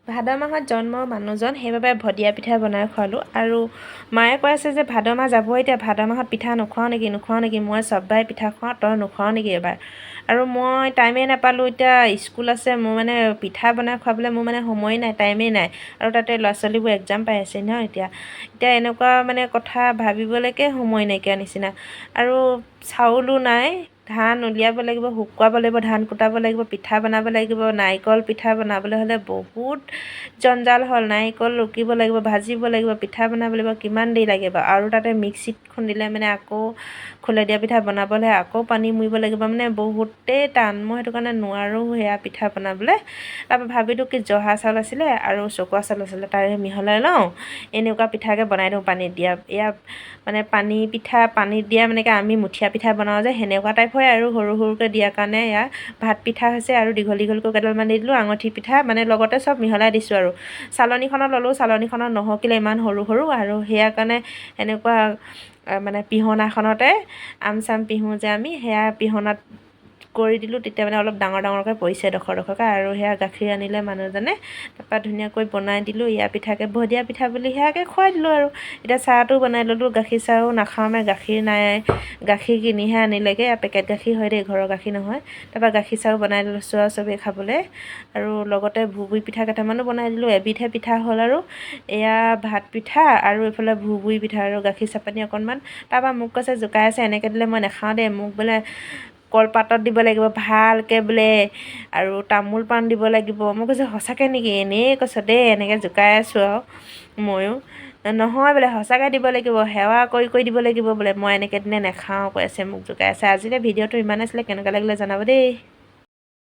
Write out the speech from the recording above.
ভাদ মাহত জন্ম মানুহজন, সেইবাবে ভদিয়া পিঠা বনাই খোৱালোঁ। আৰু মায়ে কৈ আছে যে ভাদ মাহ যাব, এতিয়া ভাদ মাহত পিঠা নোখোৱাওঁ নেকি। মই চববাই পিঠা খুৱাওঁ, তই নোখোৱাওঁ নেকি এবাৰ। আৰু মই টাইমেই নাপালোঁ, এতিয়া স্কুল আছে মোৰ, মানে পিঠা বনাই খুৱাবলৈ মোৰ মানে সময় নাই, টাইমেই নাই। আৰু তাতে ল'ৰা ছোৱালীবোৰ এক্সাম পাই আছে ন এতিয়া এনেকুৱা মানে কথা ভাবিবলৈকে সময় নাইকিয়া নিচিনা। আৰু চাউলো নাই, ধান উলিয়াব লাগিব, শুকুৱাব লাগিব, ধান কুটাব লাগিব, পিঠা বনাব লাগিব। নাৰিকল পিঠা বনাবলৈ হ'লে বহুত জঞ্জাল হ'ল, নাৰিকল ৰুকিব লাগিব, ভাজিব লাগিব, পিঠা বনাব লাগিব, কিমান দেৰি লাগিব। আৰু তাতে মিক্সিত খুন্দিলে মানে আকৌ খোলে দিয়া পিঠা বনাবলৈ আকৌ পানী মুৰিব লাগিব, মানে বহুতেই টান। মই সেইটো কাৰণে নোৱাৰোঁ সেয়া পিঠা বনাবলৈ। তাৰপৰা ভাবিলোঁ কি জহা চাউল আছিলে আৰু চকুৱা চাউল আছিলে, তাৰে মিহলাই লওঁ, এনেকুৱা পিঠাকে বনাই দিওঁ পানীত দিয়া। এয়া মানে পানী পিঠা পানীত দিয়া মানে আমি মুঠীয়া পিঠা বনাওঁ যে সেনেকুৱা টাইপ হয়। আৰু সৰু সৰুকৈ দিয়াৰ কাৰণে এয়া ভাত পিঠা হৈছে। আৰু দীঘল দীঘলকৈ কেইডালমান দি দিলোঁ, আঙুঠি পিঠা, মানে লগতে চব মিহলাই দিছোঁ। আৰু চালনীখনত ল'লোঁ, চালনীখনত নহকিলে ইমান সৰু সৰু, আৰু সেয়া কাৰণে এনেকুৱা মানে পিহনাখনতে আম চাম পিহোঁ যে আমি, সেয়া পিহনাত কৰি দিলোঁ, তেতিয়া মানে অলপ ডাঙৰ ডাঙৰকৈ পৰিছে ডোখৰকৈ। আৰু সেয়া গাখীৰ আনিলে মানুহজনে, তাৰপৰা ধুনীয়াকৈ বনাই দিলোঁ এয়া পিঠাকে, ভদিয়া পিঠা বুলি সেয়াকে খুৱাই দিলোঁ। আৰু এতিয়া চাহটো বনাই ল'লোঁ, গাখীৰ চাহো নাখাওঁ, গাখীৰ নাই, গাখীৰ কিনিহে আনিলেগৈ, পেকেট গাখীৰ হয় দেই, ঘৰৰ গাখীৰ নহয়। তাৰপৰা গাখীৰ চাহো বনাই লৈছোঁ আৰু চবেই খাবলৈ। আৰু লগতে ভুগুৰি পিঠা কেইটামানো বনাই দিলোঁ, এবিধহে পিঠা হ'ল। আৰু এয়া ভাত পিঠা আৰু এইফালে ভুগুৰি পিঠা আৰু গাখীৰ চাপানি অকণমান। তাৰপৰা মোক কৈছে, জোকাই আছে, এনেকৈ দিলে মই নাখাওঁ দেই, মোক বোলে কলপাতত দিব লাগিব ভালকৈ বোলে, আৰু তামোল পাণ দিব লাগিব। মই কৈছোঁ সঁচাকৈ নেকি, এনেই কৈছ দেই, এনেকৈ জোকাই আছোঁ। আৰু ময়ো নহয় বোলে, সঁচাকৈ দিব লাগিব, সেৱা কৰি কৰি দিব লাগিব বোলে, মই এনেকৈ দিলে নাখাওঁ কৈ আছে, মোক জোকাই আছে। আজিলৈ ভিডিঅ'টো ইমান আছিলে, কেনেকুৱা লাগিলে জনাব দেই।